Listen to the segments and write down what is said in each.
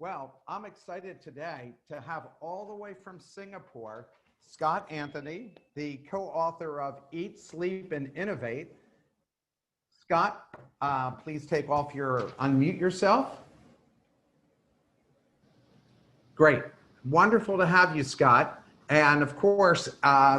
Well, I'm excited today to have all the way from Singapore, Scott Anthony, the co-author of Eat, Sleep, and Innovate. Scott, please unmute yourself. Great. Wonderful to have you, Scott. And of course,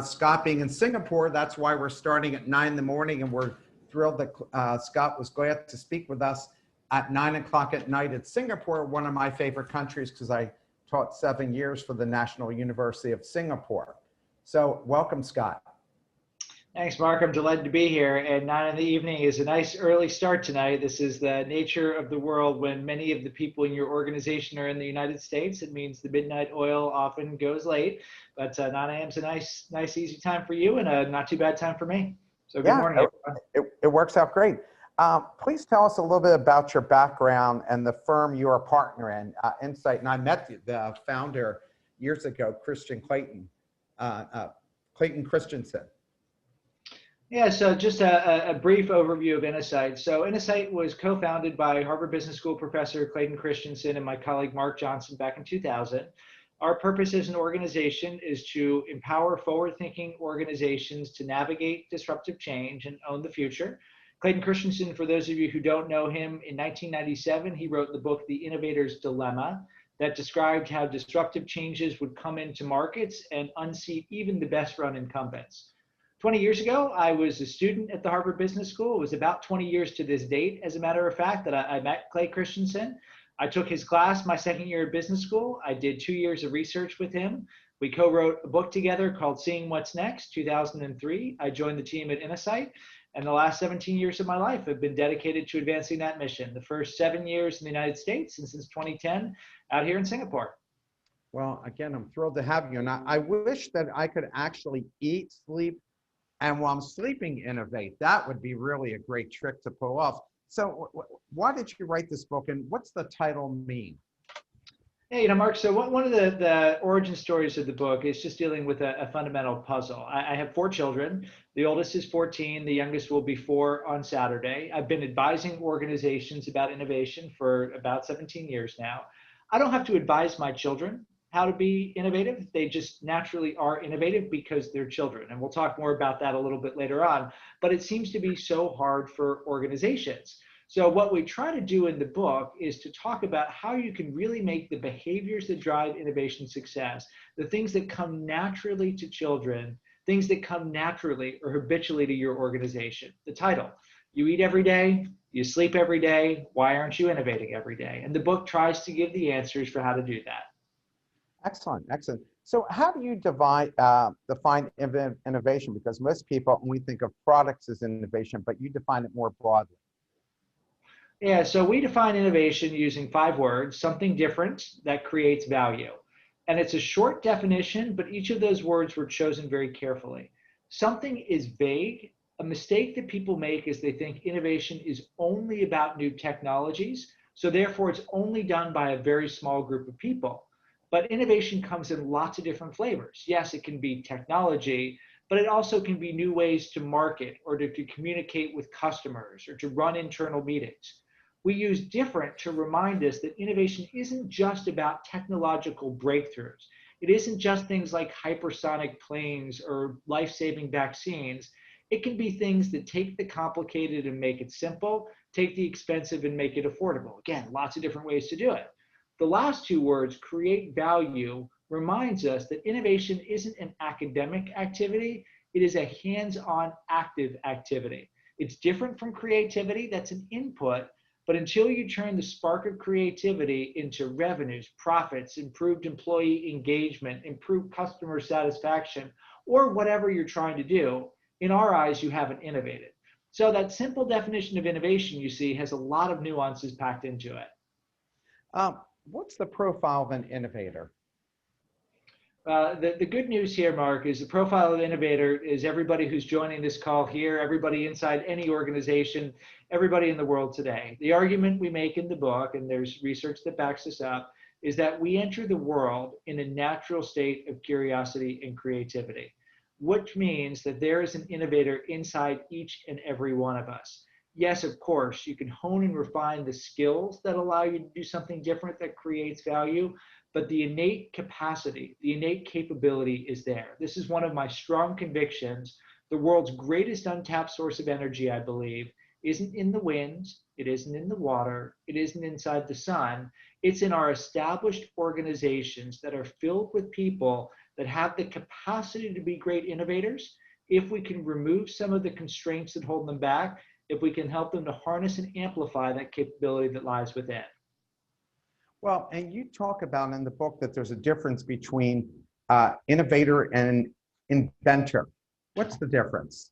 Scott being in Singapore, that's why we're starting at 9 in the morning, and we're thrilled that Scott was glad to speak with us at 9 o'clock at night at Singapore, one of my favorite countries because I taught 7 years for the National University of Singapore. So welcome, Scott. Thanks, Mark. I'm delighted to be here. And 9 in the evening is a nice early start tonight. This is the nature of the world when many of the people in your organization are in the United States. It means the midnight oil often goes late, but 9 a.m. is a nice, easy time for you and a not too bad time for me. So good morning, everyone. It works out great. Please tell us a little bit about your background and the firm you're a partner in, Innosight. And I met the founder years ago, Clayton Christensen. Yeah, so just a brief overview of Innosight. So Innosight was co-founded by Harvard Business School professor Clayton Christensen and my colleague Mark Johnson back in 2000. Our purpose as an organization is to empower forward-thinking organizations to navigate disruptive change and own the future. Clayton Christensen, for those of you who don't know him, in 1997, he wrote the book, The Innovator's Dilemma, that described how disruptive changes would come into markets and unseat even the best run incumbents. 20 years ago, I was a student at the Harvard Business School. It was about 20 years to this date, as a matter of fact, that I met Clay Christensen. I took his class my second year of business school. I did 2 years of research with him. We co-wrote a book together called Seeing What's Next, 2003. I joined the team at Innosight. And the last 17 years of my life have been dedicated to advancing that mission. The first 7 years in the United States, and since 2010, out here in Singapore. Well, again, I'm thrilled to have you. And I wish that I could actually eat, sleep, and while I'm sleeping, innovate. That would be really a great trick to pull off. So why did you write this book, and what's the title mean? Yeah, Mark, so one of the origin stories of the book is just dealing with a fundamental puzzle. I have 4 children. The oldest is 14. The youngest will be 4 on Saturday. I've been advising organizations about innovation for about 17 years now. I don't have to advise my children how to be innovative. They just naturally are innovative because they're children. And we'll talk more about that a little bit later on. But it seems to be so hard for organizations. So what we try to do in the book is to talk about how you can really make the behaviors that drive innovation success, the things that come naturally to children, things that come naturally or habitually to your organization. The title, you eat every day, you sleep every day, why aren't you innovating every day? And the book tries to give the answers for how to do that. Excellent, excellent. So how do you define innovation? Because most people only think of products as innovation, but you define it more broadly. Yeah, so we define innovation using 5 words, something different that creates value. And it's a short definition, but each of those words were chosen very carefully. Something is vague. A mistake that people make is they think innovation is only about new technologies, so therefore it's only done by a very small group of people. But innovation comes in lots of different flavors. Yes, it can be technology, but it also can be new ways to market or to communicate with customers or to run internal meetings. We use different to remind us that innovation isn't just about technological breakthroughs. It isn't just things like hypersonic planes or life-saving vaccines. It can be things that take the complicated and make it simple, take the expensive and make it affordable. Again, lots of different ways to do it. The last 2 words, create value, reminds us that innovation isn't an academic activity. It is a hands-on active activity. It's different from creativity. That's an input. But until you turn the spark of creativity into revenues, profits, improved employee engagement, improved customer satisfaction, or whatever you're trying to do, in our eyes, you haven't innovated. So that simple definition of innovation, you see, has a lot of nuances packed into it. What's the profile of an innovator? The good news here, Mark, is the profile of innovator is everybody who's joining this call here, everybody inside any organization, everybody in the world today. The argument we make in the book, and there's research that backs this up, is that we enter the world in a natural state of curiosity and creativity, which means that there is an innovator inside each and every one of us. Yes, of course, you can hone and refine the skills that allow you to do something different that creates value, but the innate capacity, the innate capability is there. This is one of my strong convictions. The world's greatest untapped source of energy, I believe, isn't in the wind, it isn't in the water, it isn't inside the sun. It's in our established organizations that are filled with people that have the capacity to be great innovators. If we can remove some of the constraints that hold them back, if we can help them to harness and amplify that capability that lies within. Well, and you talk about in the book that there's a difference between innovator and inventor. What's the difference?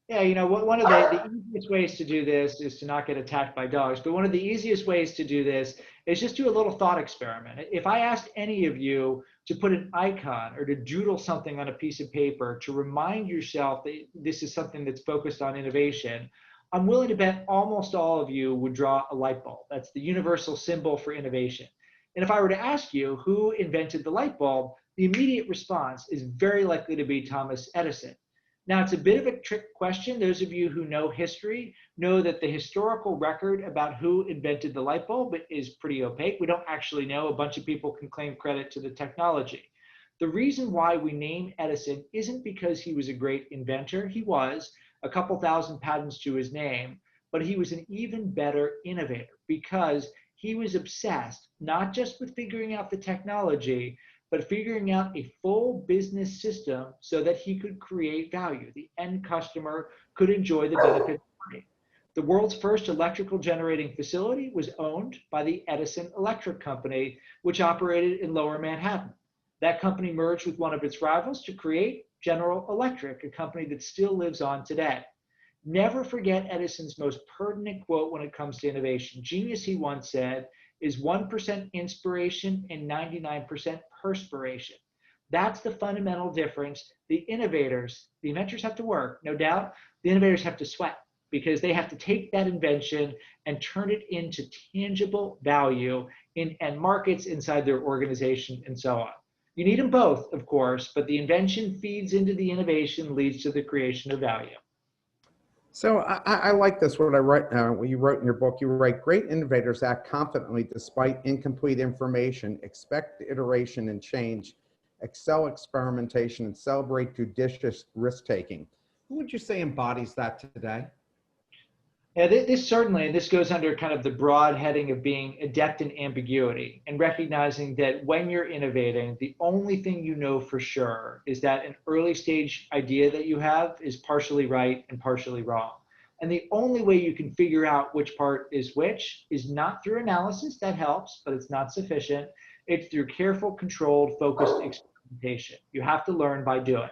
Yeah, you know, one of the easiest ways to do this is to not get attacked by dogs, but one of the easiest ways to do this is just do a little thought experiment. If I asked any of you to put an icon or to doodle something on a piece of paper to remind yourself that this is something that's focused on innovation, I'm willing to bet almost all of you would draw a light bulb. That's the universal symbol for innovation. And if I were to ask you who invented the light bulb, the immediate response is very likely to be Thomas Edison. Now, it's a bit of a trick question. Those of you who know history know that the historical record about who invented the light bulb is pretty opaque. We don't actually know. A bunch of people can claim credit to the technology. The reason why we name Edison isn't because he was a great inventor. He was, a couple thousand patents to his name, but he was an even better innovator because he was obsessed not just with figuring out the technology, but figuring out a full business system so that he could create value. The end customer could enjoy the benefits of it. The world's first electrical generating facility was owned by the Edison Electric Company, which operated in Lower Manhattan. That company merged with one of its rivals to create General Electric, a company that still lives on today. Never forget Edison's most pertinent quote when it comes to innovation. Genius, he once said, is 1% inspiration and 99% perspiration. That's the fundamental difference. The innovators, the inventors have to work, no doubt. The innovators have to sweat because they have to take that invention and turn it into tangible value in end markets inside their organization and so on. You need them both, of course, but the invention feeds into the innovation, leads to the creation of value. So I like this, what I write, what you wrote in your book. You write, great innovators act confidently despite incomplete information, expect iteration and change, excel experimentation, and celebrate judicious risk-taking. Who would you say embodies that today? Yeah, this certainly, and this goes under kind of the broad heading of being adept in ambiguity and recognizing that when you're innovating, the only thing you know for sure is that an early stage idea that you have is partially right and partially wrong. And the only way you can figure out which part is which is not through analysis, that helps, but it's not sufficient. It's through careful, controlled, focused experimentation. You have to learn by doing.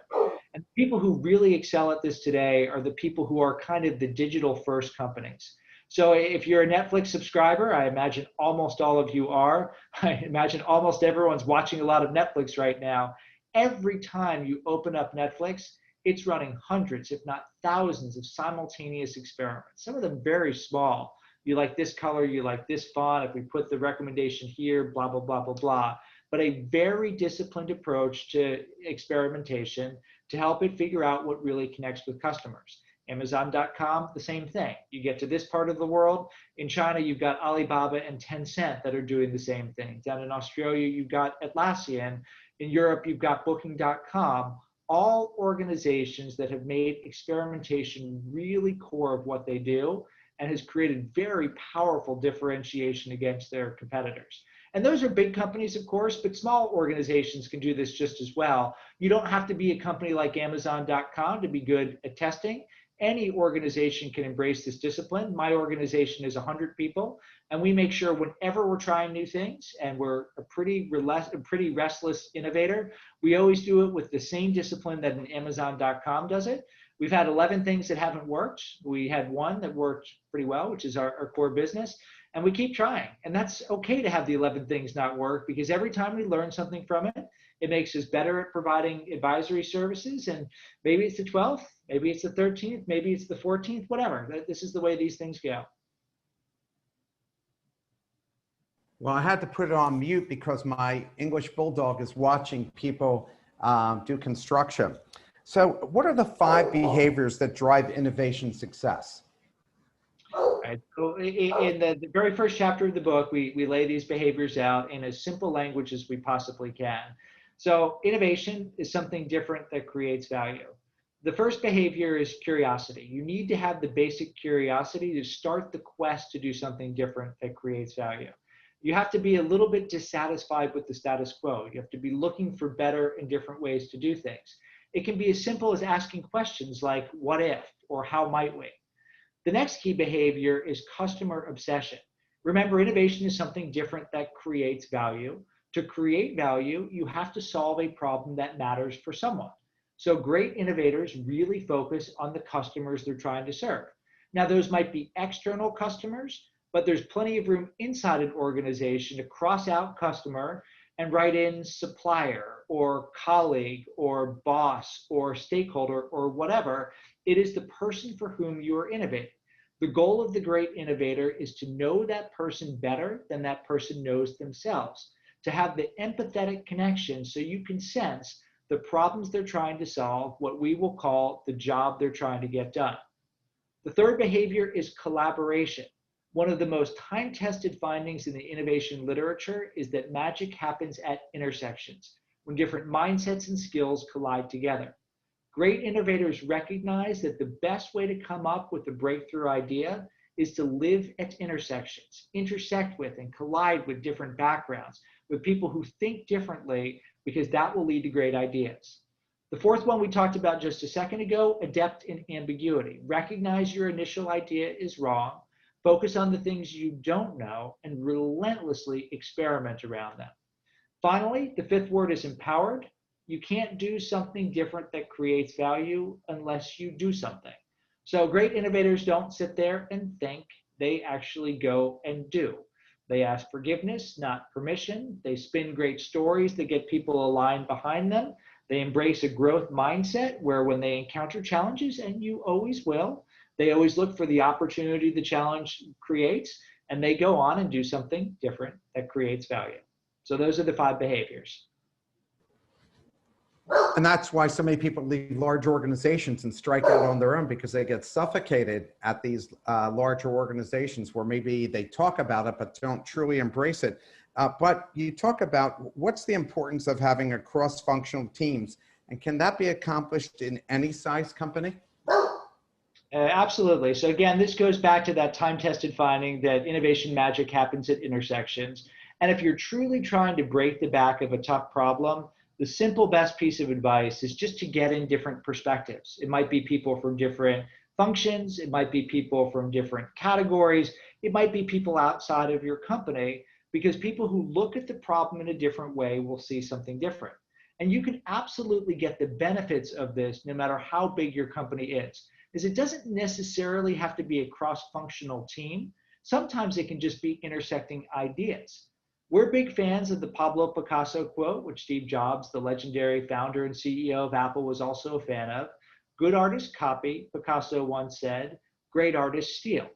And people who really excel at this today are the people who are kind of the digital first companies. So if you're a Netflix subscriber, I imagine almost all of you are. I imagine almost everyone's watching a lot of Netflix right now. Every time you open up Netflix, it's running hundreds, if not thousands of simultaneous experiments, some of them very small. You like this color, you like this font, if we put the recommendation here, blah, blah, blah, blah, blah. But a very disciplined approach to experimentation to help it figure out what really connects with customers. Amazon.com, the same thing. You get to this part of the world. In China, you've got Alibaba and Tencent that are doing the same thing. Down in Australia, you've got Atlassian. In Europe, you've got Booking.com. All organizations that have made experimentation really core of what they do and has created very powerful differentiation against their competitors. And those are big companies, of course, but small organizations can do this just as well. You don't have to be a company like Amazon.com to be good at testing. Any organization can embrace this discipline. My organization is 100 people, and we make sure whenever we're trying new things, and we're a pretty restless innovator, we always do it with the same discipline that an Amazon.com does it. We've had 11 things that haven't worked. We had one that worked pretty well, which is our core business. And we keep trying. And that's okay to have the 11 things not work, because every time we learn something from it, it makes us better at providing advisory services. And maybe it's the 12th, maybe it's the 13th, maybe it's the 14th, whatever. This is the way these things go. Well, I had to put it on mute because my English bulldog is watching people do construction. So what are the 5 behaviors that drive innovation success? Right. So in the very first chapter of the book, we lay these behaviors out in as simple language as we possibly can. So innovation is something different that creates value. The first behavior is curiosity. You need to have the basic curiosity to start the quest to do something different that creates value. You have to be a little bit dissatisfied with the status quo. You have to be looking for better and different ways to do things. It can be as simple as asking questions like, what if, or how might we? The next key behavior is customer obsession. Remember, innovation is something different that creates value. To create value, you have to solve a problem that matters for someone. So great innovators really focus on the customers they're trying to serve. Now, those might be external customers, but there's plenty of room inside an organization to cross out customer and write in supplier or colleague or boss or stakeholder or whatever. It is the person for whom you are innovating. The goal of the great innovator is to know that person better than that person knows themselves, to have the empathetic connection so you can sense the problems they're trying to solve, what we will call the job they're trying to get done. The third behavior is collaboration. One of the most time-tested findings in the innovation literature is that magic happens at intersections, when different mindsets and skills collide together. Great innovators recognize that the best way to come up with a breakthrough idea is to live at intersections, intersect with and collide with different backgrounds, with people who think differently, because that will lead to great ideas. The fourth one we talked about just a second ago, adept in ambiguity. Recognize your initial idea is wrong, focus on the things you don't know, and relentlessly experiment around them. Finally, the fifth word is empowered. You can't do something different that creates value unless you do something. So great innovators don't sit there and think, they actually go and do. They ask forgiveness, not permission. They spin great stories that get people aligned behind them. They embrace a growth mindset where when they encounter challenges, and you always will, they always look for the opportunity the challenge creates, and they go on and do something different that creates value. So those are the 5 behaviors. And that's why so many people leave large organizations and strike out on their own, because they get suffocated at these larger organizations where maybe they talk about it but don't truly embrace it. But you talk about what's the importance of having a cross-functional teams, and can that be accomplished in any size company? Absolutely. So again, this goes back to that time-tested finding that innovation magic happens at intersections. And if you're truly trying to break the back of a tough problem, the simple best piece of advice is just to get in different perspectives. It might be people from different functions. It might be people from different categories. It might be people outside of your company, because people who look at the problem in a different way will see something different. And you can absolutely get the benefits of this no matter how big your company is it doesn't necessarily have to be a cross-functional team. Sometimes it can just be intersecting ideas. We're big fans of the Pablo Picasso quote, which Steve Jobs, the legendary founder and CEO of Apple, was also a fan of. Good artists copy, Picasso once said, great artists steal.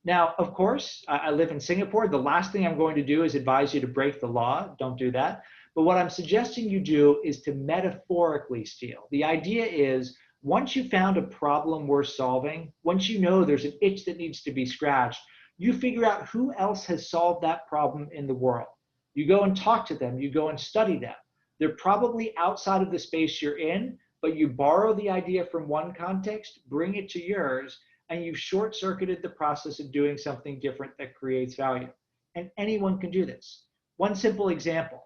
Now, of course, I live in Singapore. The last thing I'm going to do is advise you to break the law. Don't do that. But what I'm suggesting you do is to metaphorically steal. The idea is, once you found a problem worth solving, once you know there's an itch that needs to be scratched, you figure out who else has solved that problem in the world. You go and talk to them, you go and study them. They're probably outside of the space you're in, but you borrow the idea from one context, bring it to yours, and you've short-circuited the process of doing something different that creates value. And anyone can do this. One simple example.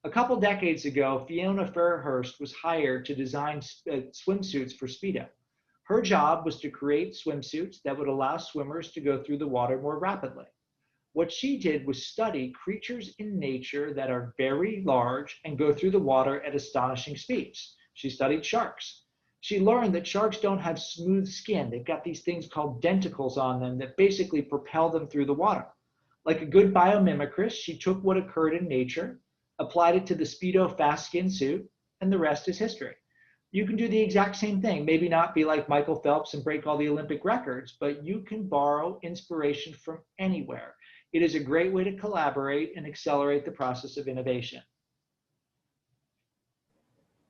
A couple decades ago, Fiona Fairhurst was hired to design swimsuits for Speedo. Her job was to create swimsuits that would allow swimmers to go through the water more rapidly. What she did was study creatures in nature that are very large and go through the water at astonishing speeds. She studied sharks. She learned that sharks don't have smooth skin. They've got these things called denticles on them that basically propel them through the water. Like a good biomimicrist, she took what occurred in nature, applied it to the Speedo fast skin suit, and the rest is history. You can do the exact same thing, maybe not be like Michael Phelps and break all the Olympic records, but you can borrow inspiration from anywhere. It is a great way to collaborate and accelerate the process of innovation.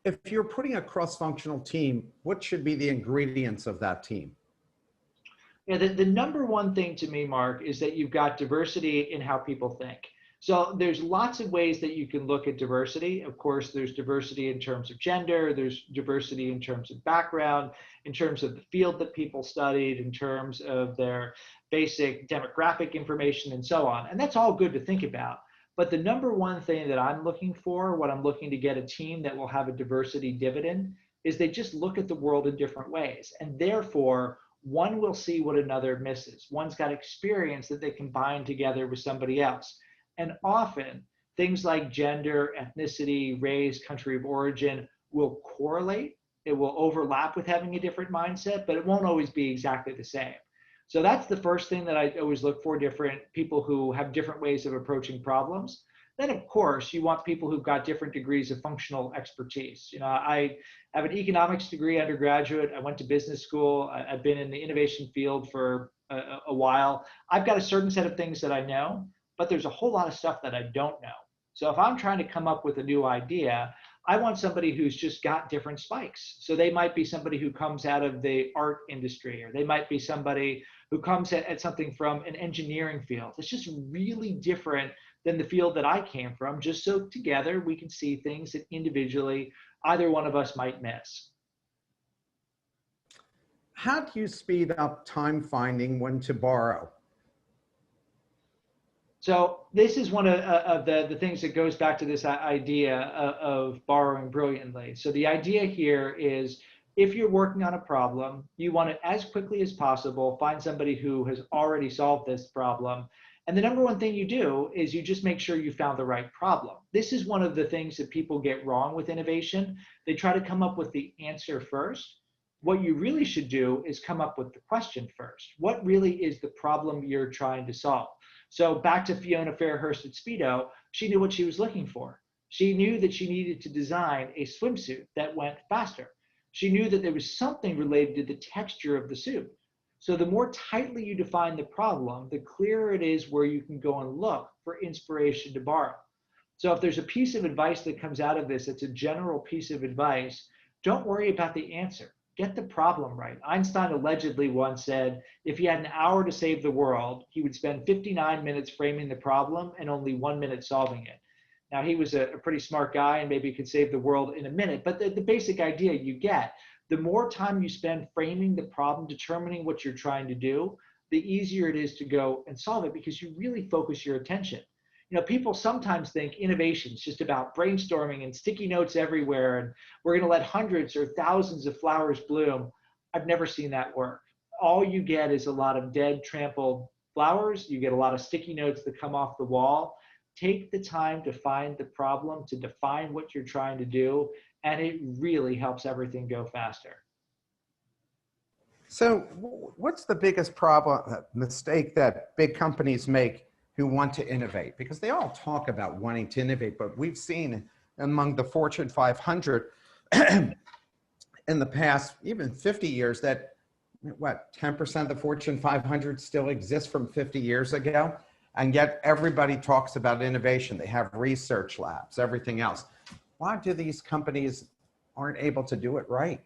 If you're putting a cross-functional team, what should be the ingredients of that team? Yeah, the number one thing to me, Mark, is that you've got diversity in how people think. So there's lots of ways that you can look at diversity. Of course, there's diversity in terms of gender, there's diversity in terms of background, in terms of the field that people studied, in terms of their basic demographic information, and so on. And that's all good to think about. But the number one thing that I'm looking for, what I'm looking to get a team that will have a diversity dividend, is they just look at the world in different ways. And therefore, one will see what another misses. One's got experience that they can bind together with somebody else. And often, things like gender, ethnicity, race, country of origin will correlate. It will overlap with having a different mindset, but it won't always be exactly the same. So that's the first thing that I always look for, different people who have different ways of approaching problems. Then, of course, you want people who've got different degrees of functional expertise. I have an economics degree undergraduate. I went to business school. I've been in the innovation field for a while. I've got a certain set of things that I know, but there's a whole lot of stuff that I don't know. So if I'm trying to come up with a new idea, I want somebody who's just got different spikes. So they might be somebody who comes out of the art industry, or they might be somebody who comes at something from an engineering field. It's just really different than the field that I came from, just so together we can see things that individually either one of us might miss. How do you speed up time finding when to borrow? So this is one of the things that goes back to this idea of borrowing brilliantly. So the idea here is, if you're working on a problem, you want to, as quickly as possible, find somebody who has already solved this problem. And the number one thing you do is you just make sure you found the right problem. This is one of the things that people get wrong with innovation. They try to come up with the answer first. What you really should do is come up with the question first. What really is the problem you're trying to solve? So back to Fiona Fairhurst at Speedo, she knew what she was looking for. She knew that she needed to design a swimsuit that went faster. She knew that there was something related to the texture of the suit. So the more tightly you define the problem, the clearer it is where you can go and look for inspiration to borrow. So if there's a piece of advice that comes out of this, it's a general piece of advice, don't worry about the answer. Get the problem right. Einstein allegedly once said, if he had an hour to save the world, he would spend 59 minutes framing the problem and only 1 minute solving it. Now, he was a pretty smart guy and maybe could save the world in a minute, but the basic idea you get, the more time you spend framing the problem, determining what you're trying to do, the easier it is to go and solve it because you really focus your attention. People sometimes think innovation is just about brainstorming and sticky notes everywhere, and we're going to let hundreds or thousands of flowers bloom. I've never seen that work. All you get is a lot of dead, trampled flowers. You get a lot of sticky notes that come off the wall. Take the time to find the problem, to define what you're trying to do, and it really helps everything go faster. So what's the biggest mistake that big companies make who want to innovate? Because they all talk about wanting to innovate, but we've seen among the Fortune 500 in the past, even 50 years, that 10% of the Fortune 500 still exists from 50 years ago? And yet everybody talks about innovation. They have research labs, everything else. Why do these companies aren't able to do it right?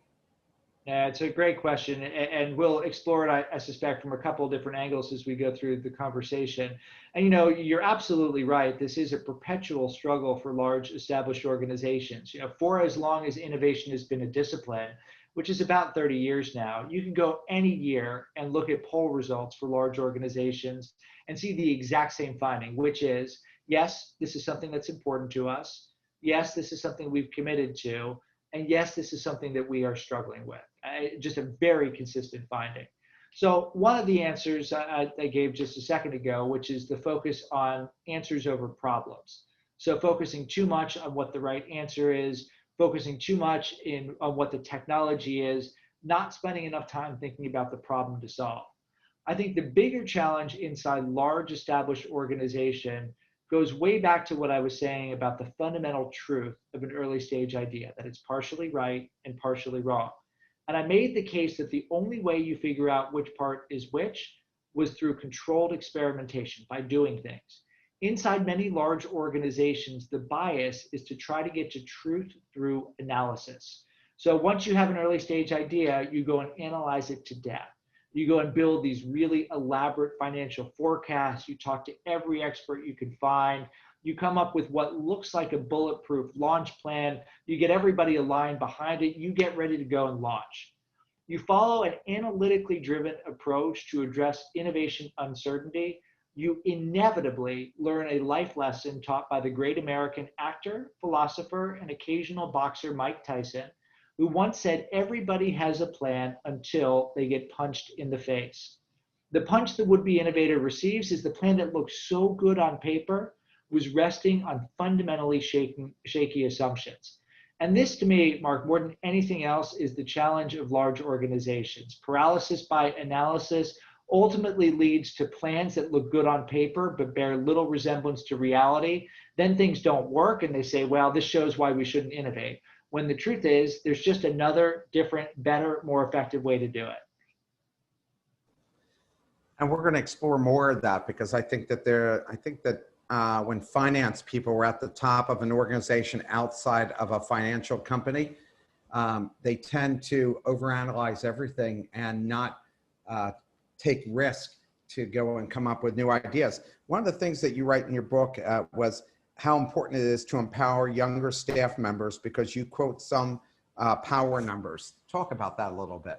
Yeah, it's a great question, and we'll explore it, I suspect, from a couple of different angles as we go through the conversation. And you're absolutely right. This is a perpetual struggle for large established organizations. For as long as innovation has been a discipline, which is about 30 years now, you can go any year and look at poll results for large organizations and see the exact same finding, which is, yes, this is something that's important to us. Yes, this is something we've committed to. And yes, this is something that we are struggling with. Just a very consistent finding. So one of the answers I gave just a second ago, which is the focus on answers over problems. So focusing too much on what the right answer is, focusing too much on what the technology is, not spending enough time thinking about the problem to solve. I think the bigger challenge inside large established organization goes way back to what I was saying about the fundamental truth of an early stage idea, that it's partially right and partially wrong. And I made the case that the only way you figure out which part is which was through controlled experimentation, by doing things. Inside many large organizations, the bias is to try to get to truth through analysis. So once you have an early stage idea, you go and analyze it to death. You go and build these really elaborate financial forecasts. You talk to every expert you can find. You come up with what looks like a bulletproof launch plan. You get everybody aligned behind it. You get ready to go and launch. You follow an analytically driven approach to address innovation uncertainty. You inevitably learn a life lesson taught by the great American actor, philosopher, and occasional boxer Mike Tyson, who once said everybody has a plan until they get punched in the face. The punch the would-be innovator receives is the plan that looks so good on paper was resting on fundamentally shaky assumptions. And this, to me, Mark, more than anything else, is the challenge of large organizations. Paralysis by analysis ultimately leads to plans that look good on paper but bear little resemblance to reality. Then things don't work and they say, well, this shows why we shouldn't innovate. When the truth is, there's just another different, better, more effective way to do it. And we're going to explore more of that, because I think that when finance people were at the top of an organization outside of a financial company, they tend to overanalyze everything and not take risk to go and come up with new ideas. One of the things that you write in your book was how important it is to empower younger staff members, because you quote some power numbers. Talk about that a little bit.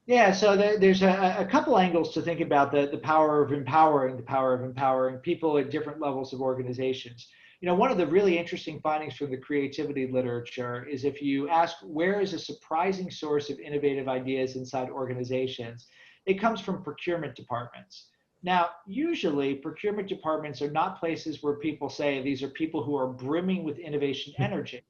Yeah, so there's a couple angles to think about the power of empowering people at different levels of organizations. You know, one of the really interesting findings from the creativity literature is if you ask where is a surprising source of innovative ideas inside organizations, it comes from procurement departments. Now, usually procurement departments are not places where people say these are people who are brimming with innovation energy,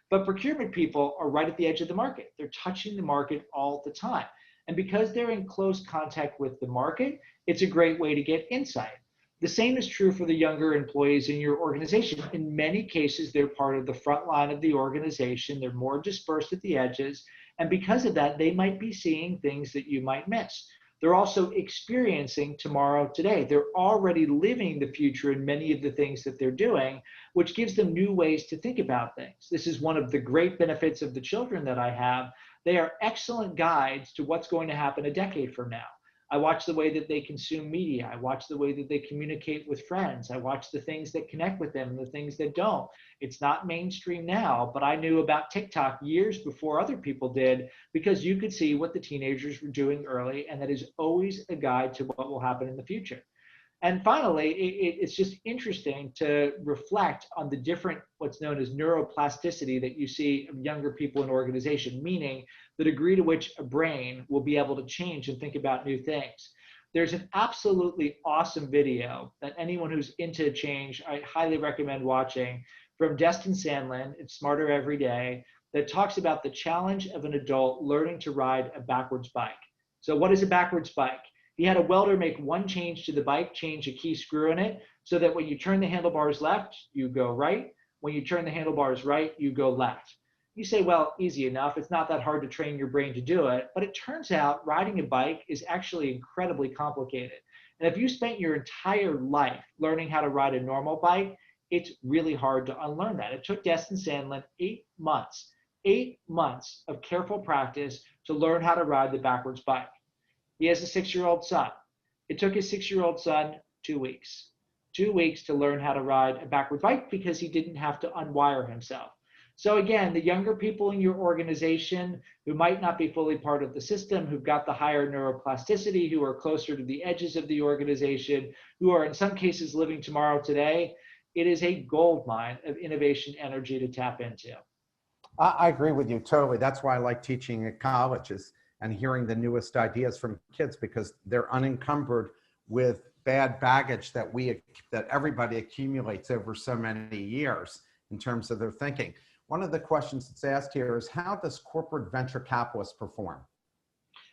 but procurement people are right at the edge of the market. They're touching the market all the time. And because they're in close contact with the market, it's a great way to get insight. The same is true for the younger employees in your organization. In many cases, they're part of the front line of the organization. They're more dispersed at the edges. And because of that, they might be seeing things that you might miss. They're also experiencing tomorrow today. They're already living the future in many of the things that they're doing, which gives them new ways to think about things. This is one of the great benefits of the children that I have. They are excellent guides to what's going to happen a decade from now. I watch the way that they consume media. I watch the way that they communicate with friends. I watch the things that connect with them and the things that don't. It's not mainstream now, but I knew about TikTok years before other people did, because you could see what the teenagers were doing early, and that is always a guide to what will happen in the future. And finally, it's just interesting to reflect on the different, what's known as neuroplasticity that you see of younger people in organization, meaning the degree to which a brain will be able to change and think about new things. There's an absolutely awesome video that anyone who's into change, I highly recommend watching, from Destin Sandlin, It's Smarter Every Day, that talks about the challenge of an adult learning to ride a backwards bike. So what is a backwards bike? He had a welder make one change to the bike, change a key screw in it, so that when you turn the handlebars left, you go right. When you turn the handlebars right, you go left. You say, well, easy enough. It's not that hard to train your brain to do it. But it turns out riding a bike is actually incredibly complicated. And if you spent your entire life learning how to ride a normal bike, it's really hard to unlearn that. It took Destin Sandlin 8 months of careful practice to learn how to ride the backwards bike. He has a 6-year-old son. It took his 6-year-old son 2 weeks. 2 weeks to learn how to ride a backward bike because he didn't have to unwire himself. So again, the younger people in your organization who might not be fully part of the system, who've got the higher neuroplasticity, who are closer to the edges of the organization, who are in some cases living tomorrow today, it is a gold mine of innovation energy to tap into. I agree with you totally. That's why I like teaching at colleges and hearing the newest ideas from kids, because they're unencumbered with bad baggage that everybody accumulates over so many years in terms of their thinking. One of the questions that's asked here is, how does corporate venture capitalists perform?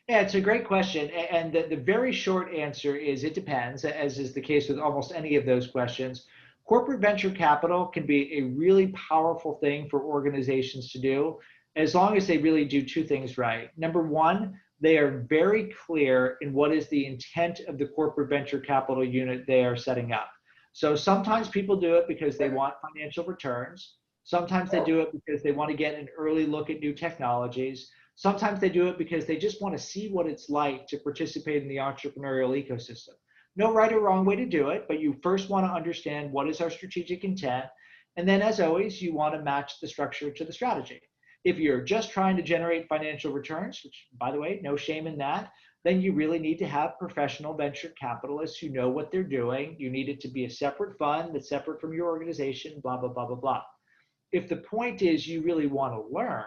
Yeah, it's a great question. And the very short answer is it depends, as is the case with almost any of those questions. Corporate venture capital can be a really powerful thing for organizations to do, as long as they really do two things right. Number one, they are very clear in what is the intent of the corporate venture capital unit they are setting up. So sometimes people do it because they want financial returns. Sometimes they do it because they want to get an early look at new technologies. Sometimes they do it because they just want to see what it's like to participate in the entrepreneurial ecosystem. No right or wrong way to do it, but you first want to understand what is our strategic intent. And then, as always, you want to match the structure to the strategy. If you're just trying to generate financial returns, which, by the way, no shame in that, then you really need to have professional venture capitalists who know what they're doing. You need it to be a separate fund that's separate from your organization, blah, blah, blah, blah, blah. If the point is you really want to learn,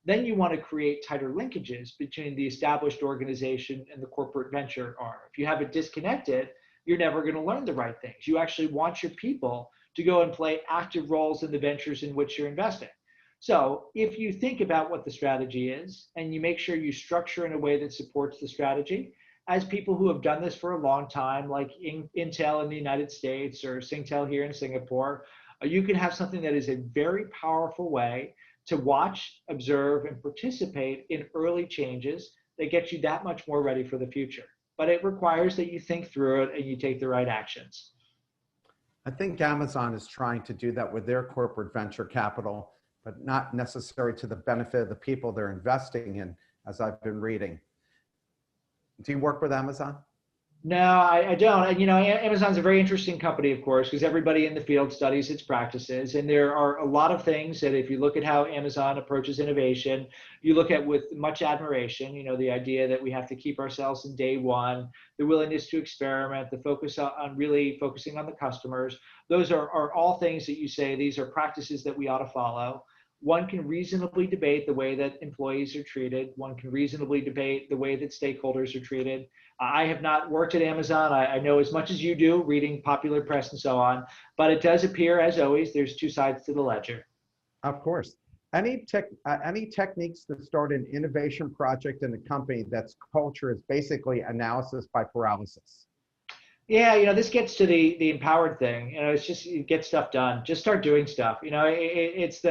then you want to create tighter linkages between the established organization and the corporate venture arm. If you have it disconnected, you're never going to learn the right things. You actually want your people to go and play active roles in the ventures in which you're investing. So if you think about what the strategy is and you make sure you structure in a way that supports the strategy, as people who have done this for a long time, like Intel in the United States or Singtel here in Singapore, you can have something that is a very powerful way to watch, observe, and participate in early changes that get you that much more ready for the future. But it requires that you think through it and you take the right actions. I think Amazon is trying to do that with their corporate venture capital, but not necessarily to the benefit of the people they're investing in, as I've been reading. Do you work with Amazon? No, I don't. And, Amazon's a very interesting company, of course, because everybody in the field studies its practices. And there are a lot of things that if you look at how Amazon approaches innovation, you look at with much admiration, the idea that we have to keep ourselves in day one, the willingness to experiment, the focus on really focusing on the customers. Those are all things that you say, these are practices that we ought to follow. One can reasonably debate the way that employees are treated. One can reasonably debate the way that stakeholders are treated. I have not worked at Amazon. I know as much as you do, reading popular press and so on, but it does appear, as always, there's two sides to the ledger. Of course. Any techniques to start an innovation project in a company that's culture is basically analysis by paralysis? Yeah, this gets to the empowered thing. It's just you get stuff done. Just start doing stuff. It's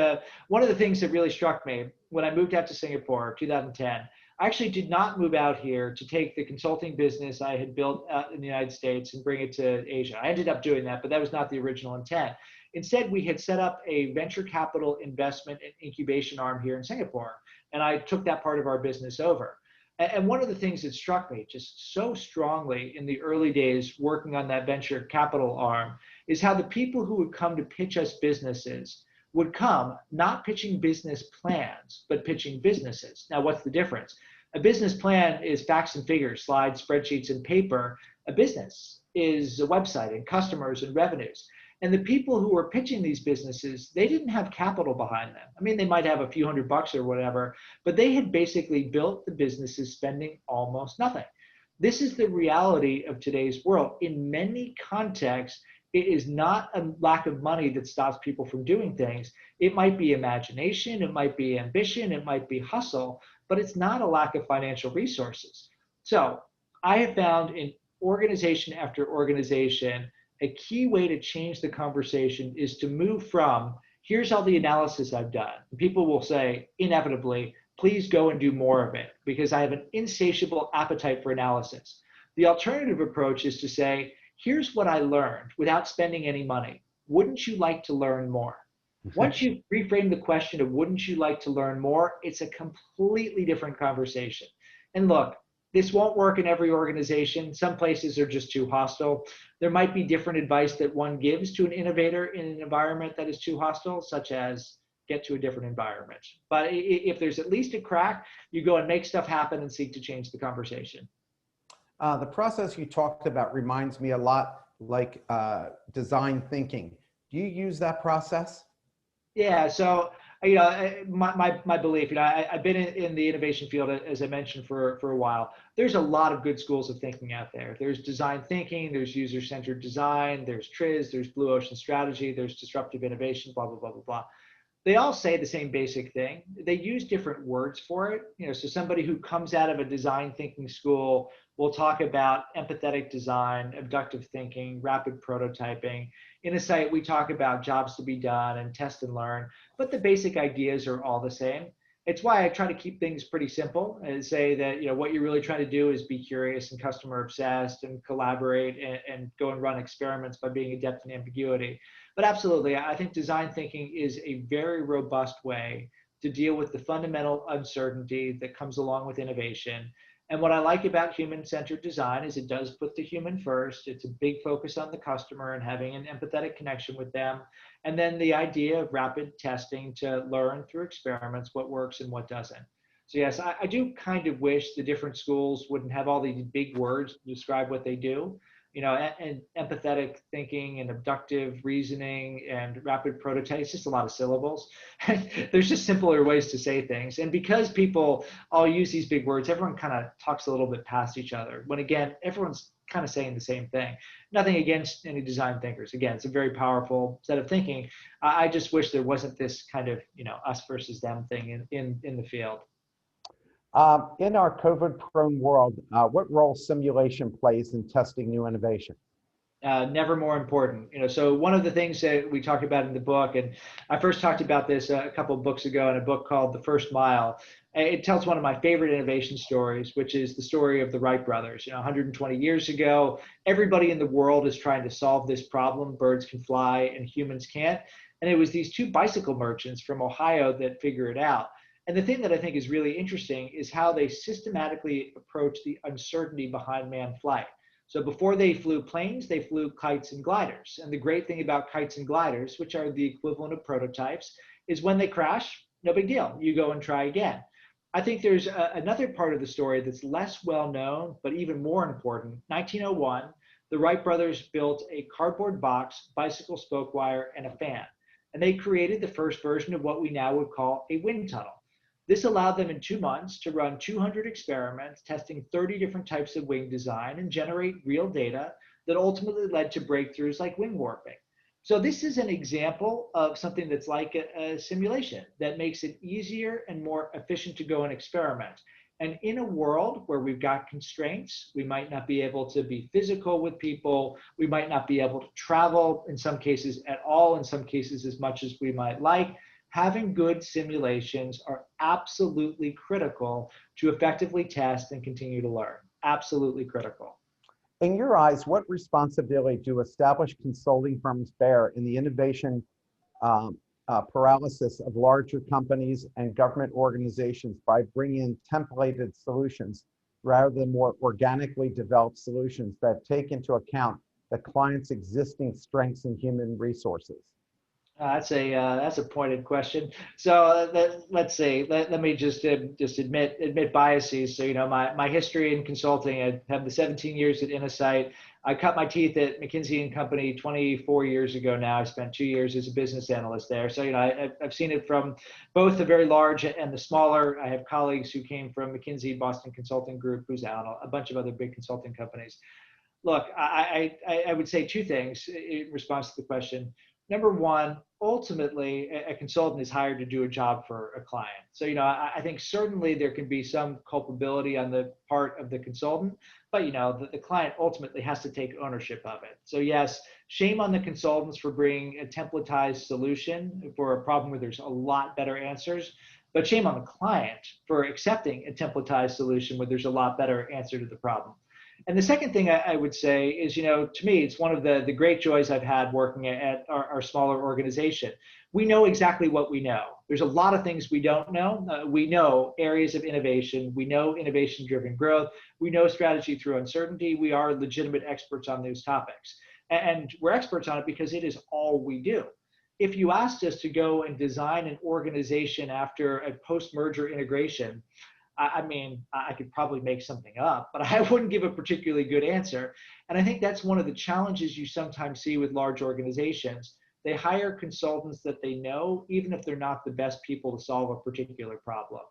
one of the things that really struck me when I moved out to Singapore, 2010. I actually did not move out here to take the consulting business I had built out in the United States and bring it to Asia. I ended up doing that, but that was not the original intent. Instead, we had set up a venture capital investment and incubation arm here in Singapore, and I took that part of our business over. And one of the things that struck me just so strongly in the early days working on that venture capital arm is how the people who would come to pitch us businesses would come not pitching business plans, but pitching businesses. Now, what's the difference? A business plan is facts and figures, slides, spreadsheets, and paper. A business is a website and customers and revenues. And the people who were pitching these businesses, they didn't have capital behind them. I mean, they might have a few $100 or whatever, but they had basically built the businesses spending almost nothing. This is the reality of today's world. In many contexts, it is not a lack of money that stops people from doing things. It might be imagination, it might be ambition, it might be hustle, but it's not a lack of financial resources. So I have found in organization after organization, a key way to change the conversation is to move from, here's all the analysis I've done. People will say, inevitably, please go and do more of it, because I have an insatiable appetite for analysis. The alternative approach is to say, here's what I learned without spending any money. Wouldn't you like to learn more? Once you reframe the question of wouldn't you like to learn more, it's a completely different conversation. And look, this won't work in every organization. Some places are just too hostile. There might be different advice that one gives to an innovator in an environment that is too hostile, such as get to a different environment. But if there's at least a crack, you go and make stuff happen and seek to change the conversation. The process you talked about reminds me a lot like design thinking. Do you use that process? Yeah, so my belief, I've been in the innovation field, as I mentioned, for a while. There's a lot of good schools of thinking out there. There's design thinking, there's user-centered design, there's TRIZ, there's blue ocean strategy, there's disruptive innovation, blah, blah, blah, blah, blah. They all say the same basic thing. They use different words for it. So somebody who comes out of a design thinking school will talk about empathetic design, abductive thinking, rapid prototyping. Innosight, we talk about jobs to be done and test and learn, but the basic ideas are all the same. It's why I try to keep things pretty simple and say that what you're really trying to do is be curious and customer obsessed and collaborate and go and run experiments by being adept in ambiguity. But absolutely, I think design thinking is a very robust way to deal with the fundamental uncertainty that comes along with innovation. And what I like about human-centered design is it does put the human first. It's a big focus on the customer and having an empathetic connection with them. And then the idea of rapid testing to learn through experiments what works and what doesn't. So yes, I do kind of wish the different schools wouldn't have all these big words to describe what they do. And empathetic thinking and abductive reasoning and rapid prototypes, it's just a lot of syllables. There's just simpler ways to say things. And because people all use these big words, everyone kind of talks a little bit past each other. When again, everyone's kind of saying the same thing. Nothing against any design thinkers. Again, it's a very powerful set of thinking. I just wish there wasn't this kind of, us versus them thing in the field. In our COVID-prone world, what role simulation plays in testing new innovation? Never more important. So one of the things that we talked about in the book, and I first talked about this a couple of books ago in a book called The First Mile. It tells one of my favorite innovation stories, which is the story of the Wright brothers. 120 years ago, everybody in the world is trying to solve this problem. Birds can fly and humans can't. And it was these two bicycle merchants from Ohio that figure it out. And the thing that I think is really interesting is how they systematically approach the uncertainty behind manned flight. So before they flew planes, they flew kites and gliders. And the great thing about kites and gliders, which are the equivalent of prototypes, is when they crash, no big deal. You go and try again. I think there's another part of the story that's less well known, but even more important. 1901, the Wright brothers built a cardboard box, bicycle spoke wire, and a fan. And they created the first version of what we now would call a wind tunnel. This allowed them in 2 months to run 200 experiments, testing 30 different types of wing design and generate real data that ultimately led to breakthroughs like wing warping. So this is an example of something that's like a simulation that makes it easier and more efficient to go and experiment. And in a world where we've got constraints, we might not be able to be physical with people, we might not be able to travel in some cases at all, in some cases as much as we might like. Having good simulations are absolutely critical to effectively test and continue to learn. Absolutely critical. In your eyes, what responsibility do established consulting firms bear in the innovation paralysis of larger companies and government organizations by bringing in templated solutions rather than more organically developed solutions that take into account the client's existing strengths and human resources? That's a pointed question. So let's see. Let me just admit biases. So my history in consulting. I have the 17 years at Innosight. I cut my teeth at McKinsey and Company 24 years ago now. I spent 2 years as a business analyst there. So I've seen it from both the very large and the smaller. I have colleagues who came from McKinsey, Boston Consulting Group, who's out, a bunch of other big consulting companies. Look, I would say two things in response to the question. Number one, ultimately, a consultant is hired to do a job for a client. So, I think certainly there can be some culpability on the part of the consultant, but, the client ultimately has to take ownership of it. So yes, shame on the consultants for bringing a templatized solution for a problem where there's a lot better answers, but shame on the client for accepting a templatized solution where there's a lot better answer to the problem. And the second thing I would say is, to me, it's one of the great joys I've had working at our smaller organization. We know exactly what we know. There's a lot of things we don't know. We know areas of innovation. We know innovation-driven growth. We know strategy through uncertainty. We are legitimate experts on those topics. And we're experts on it because it is all we do. If you asked us to go and design an organization after a post-merger integration, I mean, I could probably make something up, but I wouldn't give a particularly good answer. And I think that's one of the challenges you sometimes see with large organizations. They hire consultants that they know, even if they're not the best people to solve a particular problem.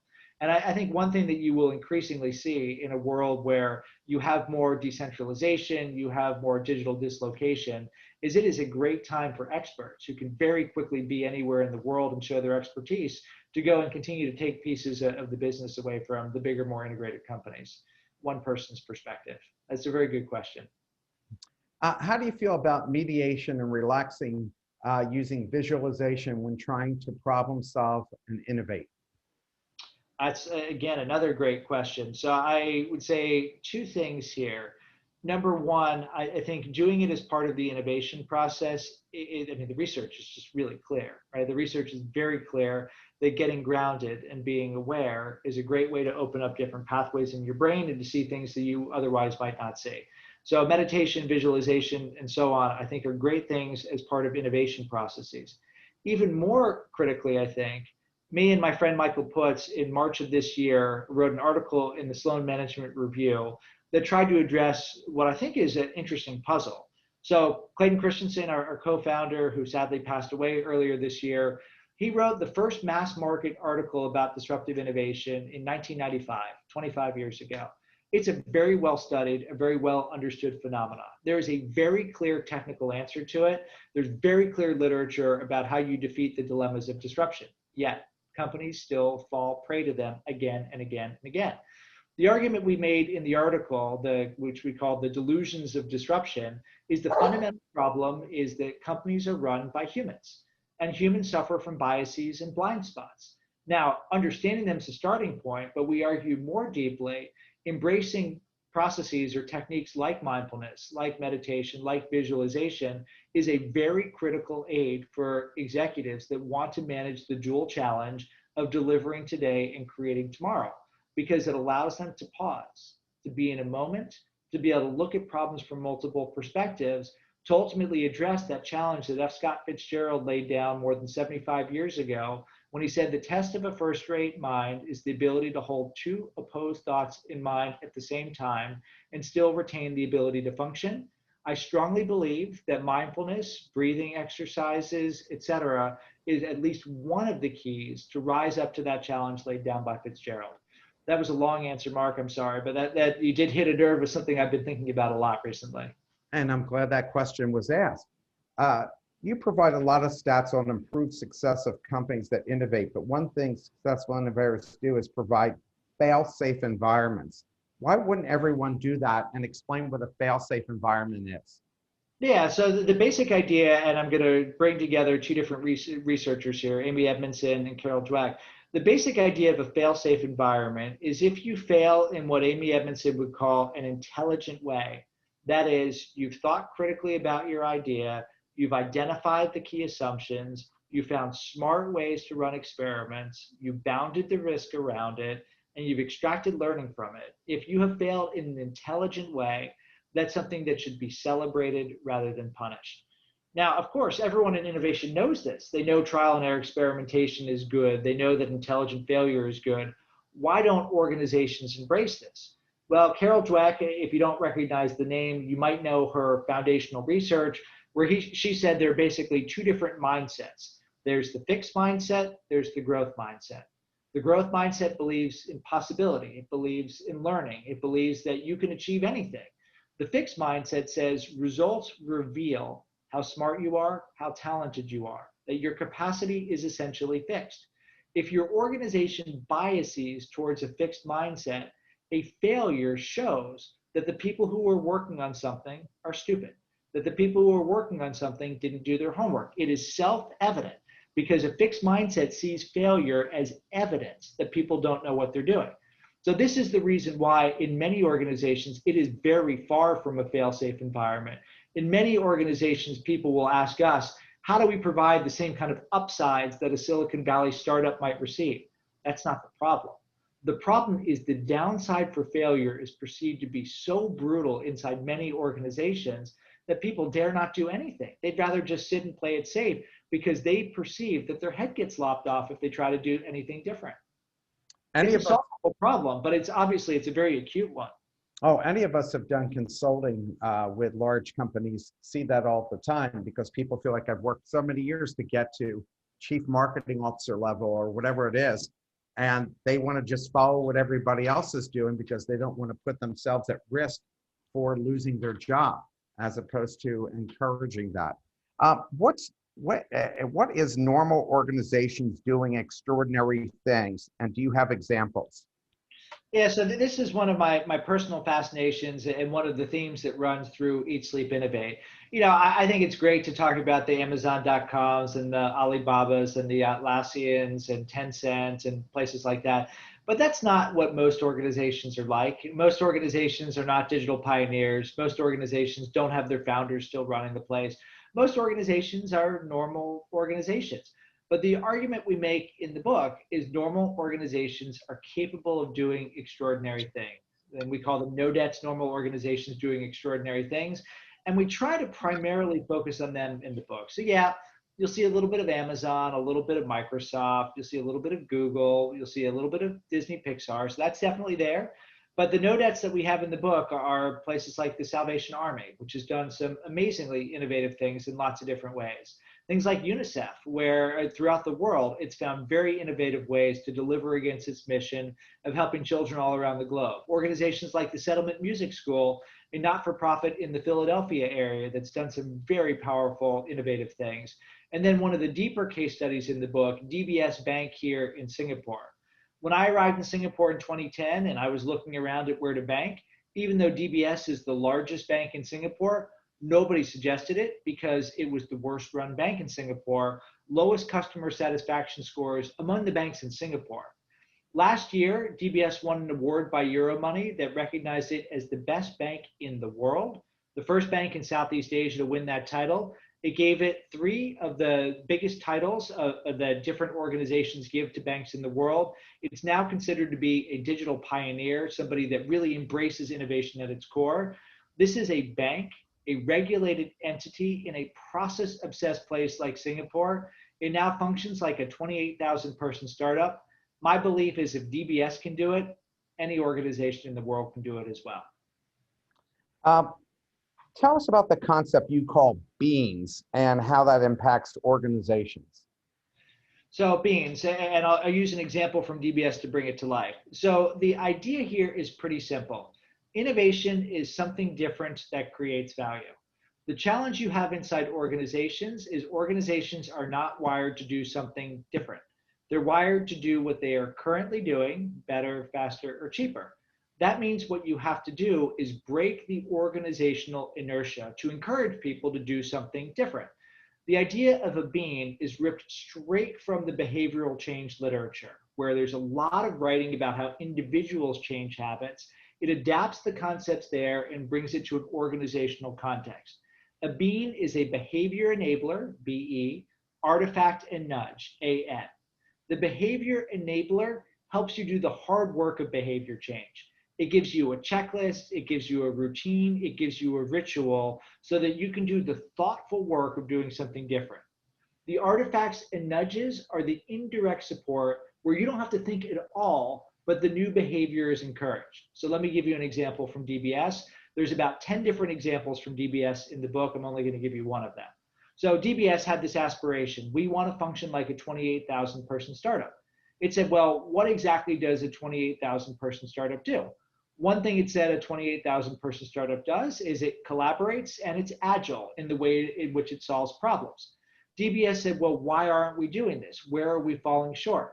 And I think one thing that you will increasingly see in a world where you have more decentralization, you have more digital dislocation, is it is a great time for experts who can very quickly be anywhere in the world and show their expertise to go and continue to take pieces of the business away from the bigger, more integrated companies. One person's perspective. That's a very good question. How do you feel about mediation and relaxing using visualization when trying to problem solve and innovate? That's, again, another great question. So I would say two things here. Number one, I think doing it as part of the innovation process, I mean, the research is just really clear, right? The research is very clear that getting grounded and being aware is a great way to open up different pathways in your brain and to see things that you otherwise might not see. So meditation, visualization, and so on, I think are great things as part of innovation processes. Even more critically, I think, me and my friend Michael Putz in March of this year wrote an article in the Sloan Management Review that tried to address what I think is an interesting puzzle. So Clayton Christensen, our co-founder, who sadly passed away earlier this year, he wrote the first mass market article about disruptive innovation in 1995, 25 years ago. It's a very well studied, a very well understood phenomenon. There is a very clear technical answer to it. There's very clear literature about how you defeat the dilemmas of disruption. Yet companies still fall prey to them again and again and again. The argument we made in the article, which we called the delusions of disruption, is the fundamental problem is that companies are run by humans, and humans suffer from biases and blind spots. Now, understanding them is a starting point, but we argue more deeply, embracing processes or techniques like mindfulness, like meditation, like visualization is a very critical aid for executives that want to manage the dual challenge of delivering today and creating tomorrow, because it allows them to pause, to be in a moment, to be able to look at problems from multiple perspectives, to ultimately address that challenge that F. Scott Fitzgerald laid down more than 75 years ago when he said the test of a first-rate mind is the ability to hold two opposed thoughts in mind at the same time and still retain the ability to function. I strongly believe that mindfulness, breathing exercises, etc., is at least one of the keys to rise up to that challenge laid down by Fitzgerald. That was a long answer, Mark. I'm sorry, but that you did hit a nerve with something I've been thinking about a lot recently. And I'm glad that question was asked. You provide a lot of stats on improved success of companies that innovate, but one thing successful innovators do is provide fail-safe environments. Why wouldn't everyone do that, and explain what a fail-safe environment is? Yeah, so the basic idea, and I'm going to bring together two different researchers here, Amy Edmondson and Carol Dweck. The basic idea of a fail-safe environment is if you fail in what Amy Edmondson would call an intelligent way, that is, you've thought critically about your idea, you've identified the key assumptions, you found smart ways to run experiments, you bounded the risk around it, and you've extracted learning from it. If you have failed in an intelligent way, that's something that should be celebrated rather than punished. Now, of course, everyone in innovation knows this. They know trial and error experimentation is good. They know that intelligent failure is good. Why don't organizations embrace this? Well, Carol Dweck, if you don't recognize the name, you might know her foundational research where she said there are basically two different mindsets. There's the fixed mindset, there's the growth mindset. The growth mindset believes in possibility. It believes in learning. It believes that you can achieve anything. The fixed mindset says results reveal how smart you are, how talented you are, that your capacity is essentially fixed. If your organization biases towards a fixed mindset, a failure shows that the people who are working on something are stupid, that the people who are working on something didn't do their homework. It is self-evident because a fixed mindset sees failure as evidence that people don't know what they're doing. So this is the reason why in many organizations, it is very far from a fail-safe environment. In many organizations, people will ask us, how do we provide the same kind of upsides that a Silicon Valley startup might receive? That's not the problem. The problem is the downside for failure is perceived to be so brutal inside many organizations that people dare not do anything. They'd rather just sit and play it safe because they perceive that their head gets lopped off if they try to do anything different. It's a solvable problem, but it's a very acute one. Oh, any of us have done consulting with large companies, see that all the time because people feel like I've worked so many years to get to chief marketing officer level or whatever it is. And they want to just follow what everybody else is doing because they don't want to put themselves at risk for losing their job, as opposed to encouraging that. What is normal organizations doing extraordinary things? And do you have examples? Yeah, so this is one of my personal fascinations and one of the themes that runs through Eat, Sleep, Innovate. I think it's great to talk about the Amazon.coms and the Alibabas and the Atlassians and Tencent and places like that. But that's not what most organizations are like. Most organizations are not digital pioneers. Most organizations don't have their founders still running the place. Most organizations are normal organizations. But the argument we make in the book is normal organizations are capable of doing extraordinary things. And we call them no debts, normal organizations doing extraordinary things. And we try to primarily focus on them in the book. So yeah, you'll see a little bit of Amazon, a little bit of Microsoft, you'll see a little bit of Google, you'll see a little bit of Disney Pixar. So that's definitely there. But the no debts that we have in the book are places like the Salvation Army, which has done some amazingly innovative things in lots of different ways. Things like UNICEF, where throughout the world, it's found very innovative ways to deliver against its mission of helping children all around the globe. Organizations like the Settlement Music School, a not-for-profit in the Philadelphia area that's done some very powerful, innovative things. And then one of the deeper case studies in the book, DBS Bank here in Singapore. When I arrived in Singapore in 2010 and I was looking around at where to bank, even though DBS is the largest bank in Singapore, nobody suggested it because it was the worst run bank in Singapore, lowest customer satisfaction scores among the banks in Singapore. Last year, DBS won an award by Euromoney that recognized it as the best bank in the world, the first bank in Southeast Asia to win that title. It gave it 3 of the biggest titles that different organizations give to banks in the world. It's now considered to be a digital pioneer, somebody that really embraces innovation at its core. This is a bank, a regulated entity in a process-obsessed place like Singapore. It now functions like a 28,000 person startup. My belief is if DBS can do it, any organization in the world can do it as well. Tell us about the concept you call beans and how that impacts organizations. So beans, and I'll use an example from DBS to bring it to life. So the idea here is pretty simple. Innovation is something different that creates value. The challenge you have inside organizations is organizations are not wired to do something different. They're wired to do what they are currently doing, better, faster, or cheaper. That means what you have to do is break the organizational inertia to encourage people to do something different. The idea of a bean is ripped straight from the behavioral change literature, where there's a lot of writing about how individuals change habits. It adapts the concepts there and brings it to an organizational context. A bean is a behavior enabler, BE, artifact and nudge, AN. The behavior enabler helps you do the hard work of behavior change. It gives you a checklist, it gives you a routine, it gives you a ritual so that you can do the thoughtful work of doing something different. The artifacts and nudges are the indirect support where you don't have to think at all, but the new behavior is encouraged. So let me give you an example from DBS. There's about 10 different examples from DBS in the book. I'm only going to give you one of them. So DBS had this aspiration. We want to function like a 28,000 person startup. It said, well, what exactly does a 28,000 person startup do? One thing it said a 28,000 person startup does is it collaborates and it's agile in the way in which it solves problems. DBS said, well, why aren't we doing this? Where are we falling short?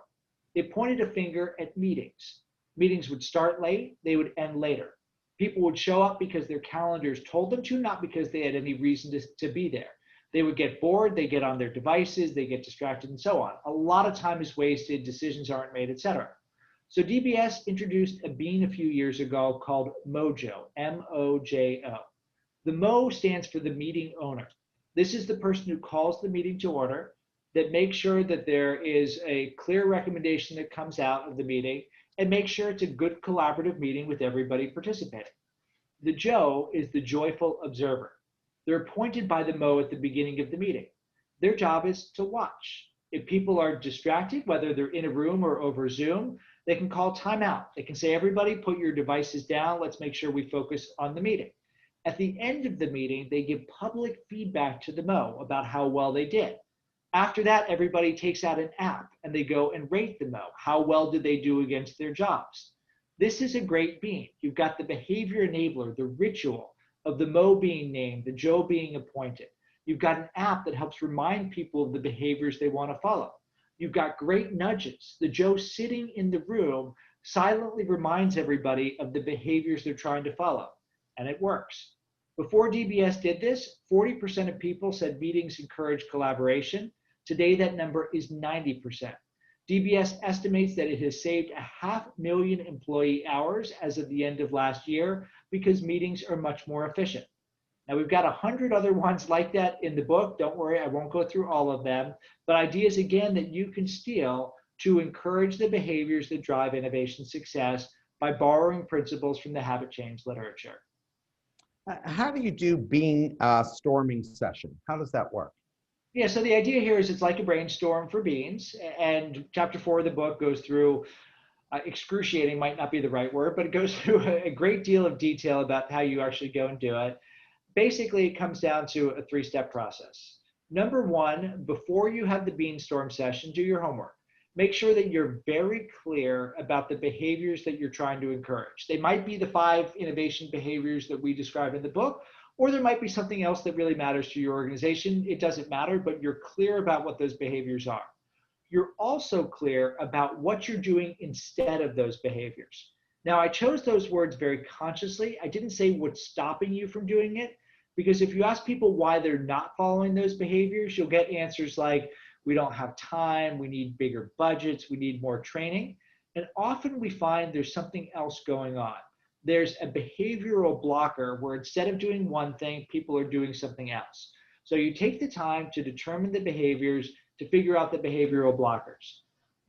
It pointed a finger at meetings. Meetings would start late, they would end later. People would show up because their calendars told them to, not because they had any reason to be there. They would get bored, they get on their devices, they get distracted and so on. A lot of time is wasted, decisions aren't made, etc. So DBS introduced a bean a few years ago called Mojo, M-O-J-O. The Mo stands for the meeting owner. This is the person who calls the meeting to order, that makes sure that there is a clear recommendation that comes out of the meeting, and make sure it's a good collaborative meeting with everybody participating. The Joe is the joyful observer. They're appointed by the Mo at the beginning of the meeting. Their job is to watch. If people are distracted, whether they're in a room or over Zoom, they can call timeout. They can say, everybody put your devices down. Let's make sure we focus on the meeting. At the end of the meeting, they give public feedback to the Mo about how well they did. After that, everybody takes out an app and they go and rate the Mo. How well did they do against their jobs? This is a great bean. You've got the behavior enabler, the ritual of the Mo being named, the Joe being appointed. You've got an app that helps remind people of the behaviors they want to follow. You've got great nudges, the Joe sitting in the room silently reminds everybody of the behaviors they're trying to follow, and it works. Before DBS did this, 40% of people said meetings encourage collaboration. Today, that number is 90%. DBS estimates that it has saved 500,000 employee hours as of the end of last year because meetings are much more efficient. Now, we've got 100 other ones like that in the book. Don't worry, I won't go through all of them, but ideas, again, that you can steal to encourage the behaviors that drive innovation success by borrowing principles from the habit change literature. How do you do bean storming session? How does that work? Yeah, so the idea here is it's like a brainstorm for beans, and chapter 4 of the book goes through excruciating might not be the right word, but it goes through a great deal of detail about how you actually go and do it. Basically, it comes down to a 3-step process. Number 1, before you have the beanstorm session, do your homework. Make sure that you're very clear about the behaviors that you're trying to encourage. They might be the 5 innovation behaviors that we describe in the book, or there might be something else that really matters to your organization. It doesn't matter, but you're clear about what those behaviors are. You're also clear about what you're doing instead of those behaviors. Now, I chose those words very consciously. I didn't say what's stopping you from doing it, because if you ask people why they're not following those behaviors, you'll get answers like, we don't have time, we need bigger budgets, we need more training. And often we find there's something else going on. There's a behavioral blocker where instead of doing one thing, people are doing something else. So you take the time to determine the behaviors, to figure out the behavioral blockers.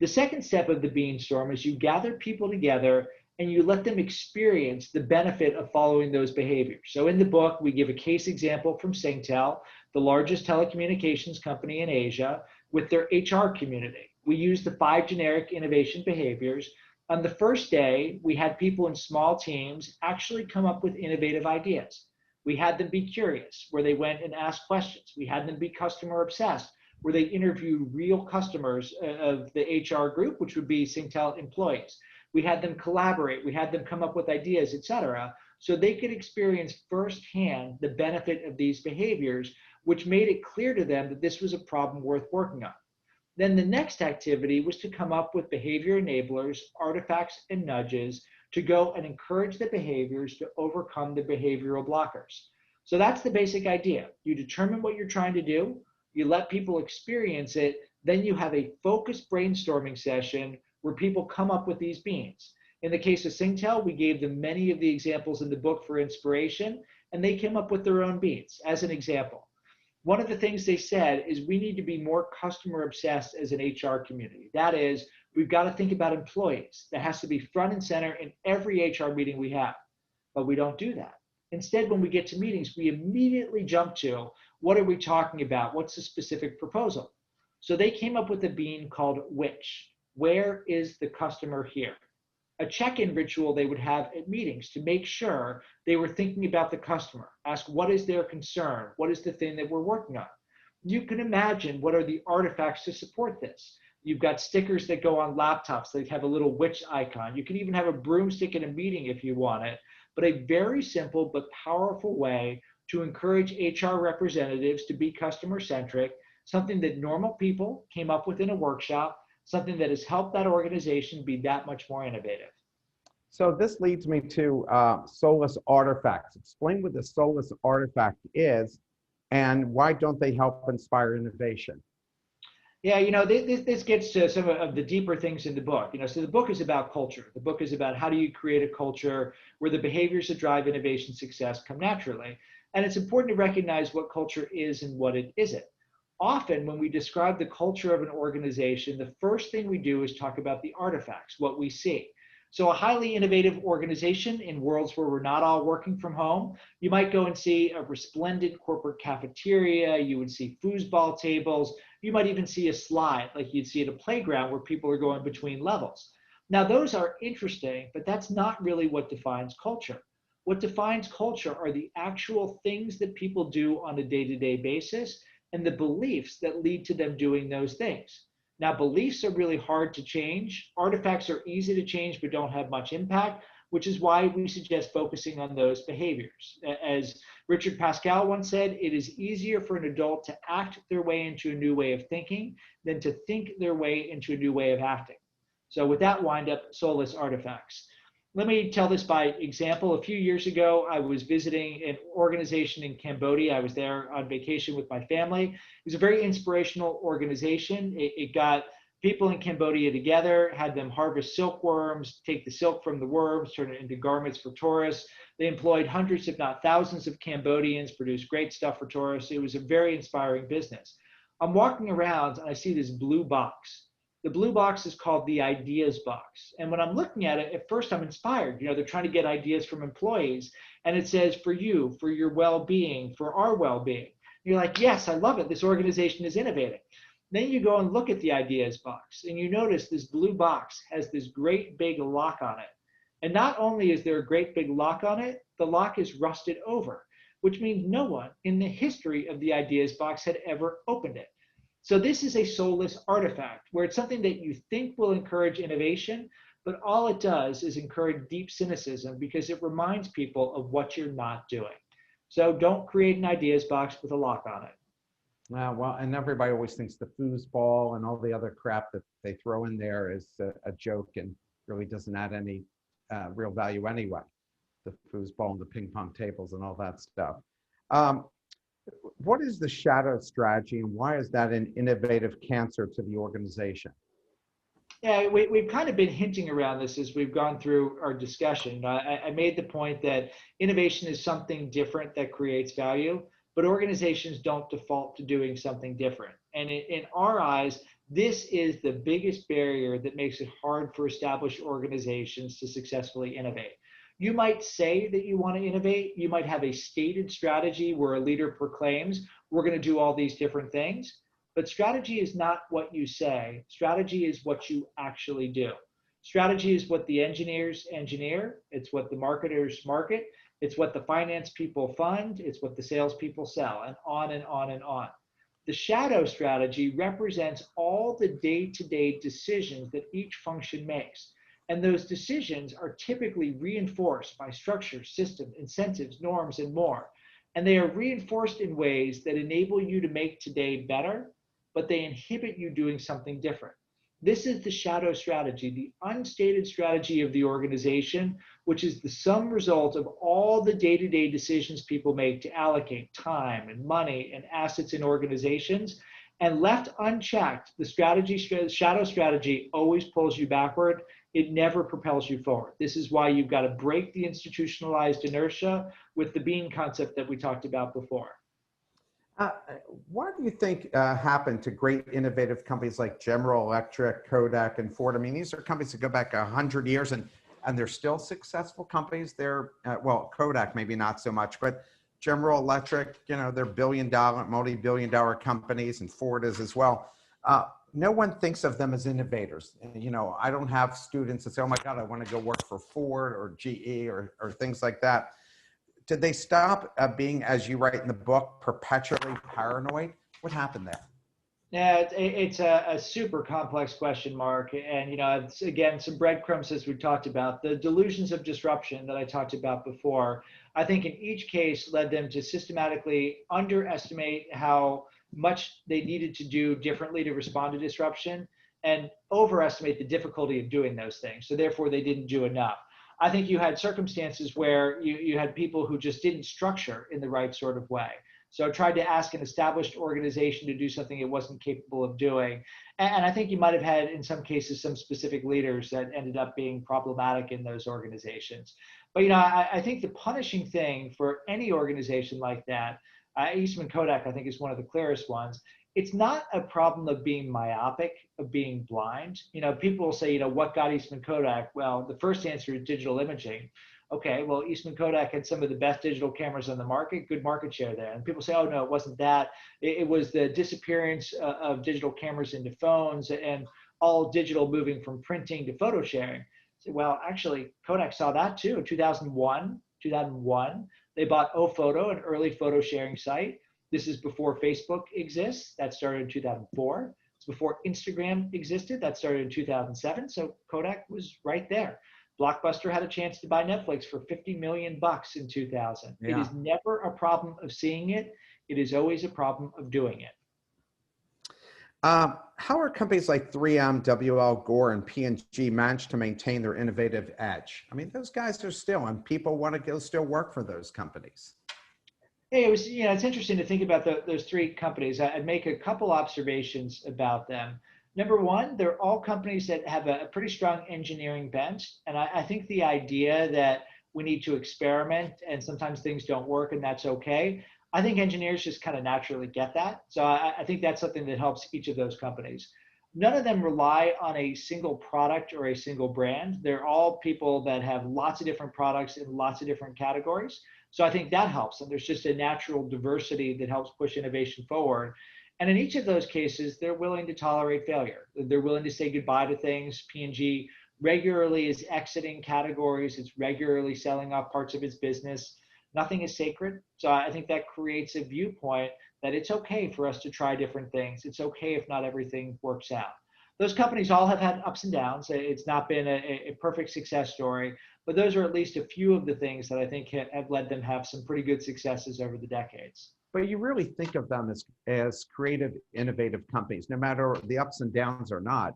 The second step of the beanstorm is you gather people together and you let them experience the benefit of following those behaviors. So in the book, we give a case example from Singtel, the largest telecommunications company in Asia, with their HR community. We use the 5 generic innovation behaviors. On the first day, we had people in small teams actually come up with innovative ideas. We had them be curious, where they went and asked questions. We had them be customer obsessed, where they interviewed real customers of the HR group, which would be Singtel employees. We had them collaborate. We had them come up with ideas, et cetera, so they could experience firsthand the benefit of these behaviors, which made it clear to them that this was a problem worth working on. Then the next activity was to come up with behavior enablers, artifacts, and nudges to go and encourage the behaviors to overcome the behavioral blockers. So that's the basic idea. You determine what you're trying to do, you let people experience it, then you have a focused brainstorming session where people come up with these beans. In the case of Singtel, we gave them many of the examples in the book for inspiration, and they came up with their own beans. As an example, one of the things they said is we need to be more customer obsessed as an HR community. That is, we've got to think about employees. That has to be front and center in every HR meeting we have, but we don't do that. Instead, when we get to meetings, we immediately jump to, what are we talking about? What's the specific proposal? So they came up with a bean called which. Where is the customer here? A check-in ritual they would have at meetings to make sure they were thinking about the customer. Ask, what is their concern? What is the thing that we're working on? You can imagine what are the artifacts to support this. You've got stickers that go on laptops that have a little witch icon. You can even have a broomstick in a meeting if you want it, but a very simple but powerful way to encourage HR representatives to be customer-centric, something that normal people came up with in a workshop, something that has helped that organization be that much more innovative. So this leads me to Solus artifacts. Explain what the Solus artifact is and why don't they help inspire innovation? Yeah, you know, this gets to some of the deeper things in the book. You know, so the book is about culture. The book is about how do you create a culture where the behaviors that drive innovation success come naturally. And it's important to recognize what culture is and what it isn't. Often when we describe the culture of an organization, the first thing we do is talk about the artifacts, what we see. So a highly innovative organization in worlds where we're not all working from home, you might go and see a resplendent corporate cafeteria, you would see foosball tables, you might even see a slide like you'd see at a playground where people are going between levels. Now those are interesting, but that's not really what defines culture. What defines culture are the actual things that people do on a day-to-day basis and the beliefs that lead to them doing those things. Now, beliefs are really hard to change. Artifacts are easy to change, but don't have much impact, which is why we suggest focusing on those behaviors. As Richard Pascal once said, it is easier for an adult to act their way into a new way of thinking than to think their way into a new way of acting. So with that wind up, soulless artifacts. Let me tell this by example. A few years ago, I was visiting an organization in Cambodia. I was there on vacation with my family. It was a very inspirational organization. It got people in Cambodia together, had them harvest silkworms, take the silk from the worms, turn it into garments for tourists. They employed hundreds, if not thousands, of Cambodians, produced great stuff for tourists. It was a very inspiring business. I'm walking around and I see this blue box. The blue box is called the ideas box. And when I'm looking at it, at first I'm inspired. They're trying to get ideas from employees. And it says, for you, for your well-being, for our well-being. You're like, yes, I love it. This organization is innovating. Then you go and look at the ideas box and you notice this blue box has this great big lock on it. And not only is there a great big lock on it, the lock is rusted over, which means no one in the history of the ideas box had ever opened it. So this is a soulless artifact where it's something that you think will encourage innovation, but all it does is encourage deep cynicism because it reminds people of what you're not doing. So don't create an ideas box with a lock on it. Well, and everybody always thinks the foosball and all the other crap that they throw in there is a joke and really doesn't add any real value anyway. The foosball and the ping pong tables and all that stuff. What is the shadow strategy and why is that an innovative cancer to the organization? Yeah, we've kind of been hinting around this as we've gone through our discussion. I made the point that innovation is something different that creates value, but organizations don't default to doing something different. And in our eyes, this is the biggest barrier that makes it hard for established organizations to successfully innovate. You might say that you want to innovate. You might have a stated strategy where a leader proclaims, we're going to do all these different things. But strategy is not what you say. Strategy is what you actually do. Strategy is what the engineers engineer. It's what the marketers market. It's what the finance people fund. It's what the salespeople sell, and on and on and on. The shadow strategy represents all the day-to-day decisions that each function makes. And those decisions are typically reinforced by structure, system, incentives, norms, and more. And they are reinforced in ways that enable you to make today better, but they inhibit you doing something different. This is the shadow strategy, the unstated strategy of the organization, which is the sum result of all the day-to-day decisions people make to allocate time and money and assets in organizations. And left unchecked, the shadow strategy always pulls you backward. It never propels you forward. This is why you've got to break the institutionalized inertia with the bean concept that we talked about before. What do you think happened to great innovative companies like General Electric, Kodak, and Ford? I mean, these are companies that go back 100 years and they're still successful companies. They're, well, Kodak maybe not so much, but General Electric, they're billion-dollar, multi-billion-dollar companies, and Ford is as well. No one thinks of them as innovators. I don't have students that say, oh my God, I want to go work for Ford or GE or things like that. Did they stop being, as you write in the book, perpetually paranoid? What happened there? Yeah, it's a super complex question, Mark. And, it's, again, some breadcrumbs as we talked about. The delusions of disruption that I talked about before, I think in each case led them to systematically underestimate how much they needed to do differently to respond to disruption and overestimate the difficulty of doing those things. So therefore, they didn't do enough. I think you had circumstances where you had people who just didn't structure in the right sort of way. So I tried to ask an established organization to do something it wasn't capable of doing. And I think you might have had, in some cases, some specific leaders that ended up being problematic in those organizations. But, I think the punishing thing for any organization like that, Eastman Kodak, I think, is one of the clearest ones. It's not a problem of being myopic, of being blind. People will say, what got Eastman Kodak? Well, the first answer is digital imaging. Okay, well, Eastman Kodak had some of the best digital cameras on the market, good market share there. And people say, oh, no, it wasn't that. It was the disappearance of digital cameras into phones and all digital moving from printing to photo sharing. So, well, actually, Kodak saw that too in 2001. They bought Ophoto, an early photo sharing site. This is before Facebook exists. That started in 2004. It's before Instagram existed. That started in 2007. So Kodak was right there. Blockbuster had a chance to buy Netflix for $50 million in 2000. Yeah. It is never a problem of seeing it. It is always a problem of doing it. How are companies like 3M, WL, Gore, and P&G managed to maintain their innovative edge? I mean, those guys are still, and people want to go still work for those companies. Hey, it's interesting to think about those three companies. I'd make a couple observations about them. Number one, they're all companies that have a pretty strong engineering bent. And I think the idea that we need to experiment and sometimes things don't work and that's okay. I think engineers just kind of naturally get that. So I think that's something that helps each of those companies. None of them rely on a single product or a single brand. They're all people that have lots of different products in lots of different categories. So I think that helps. And there's just a natural diversity that helps push innovation forward. And in each of those cases, they're willing to tolerate failure. They're willing to say goodbye to things. P&G regularly is exiting categories. It's regularly selling off parts of its business. Nothing is sacred. So I think that creates a viewpoint that it's okay for us to try different things. It's okay if not everything works out. Those companies all have had ups and downs. It's not been a perfect success story, but those are at least a few of the things that I think have led them have some pretty good successes over the decades. But you really think of them as creative, innovative companies, no matter the ups and downs or not.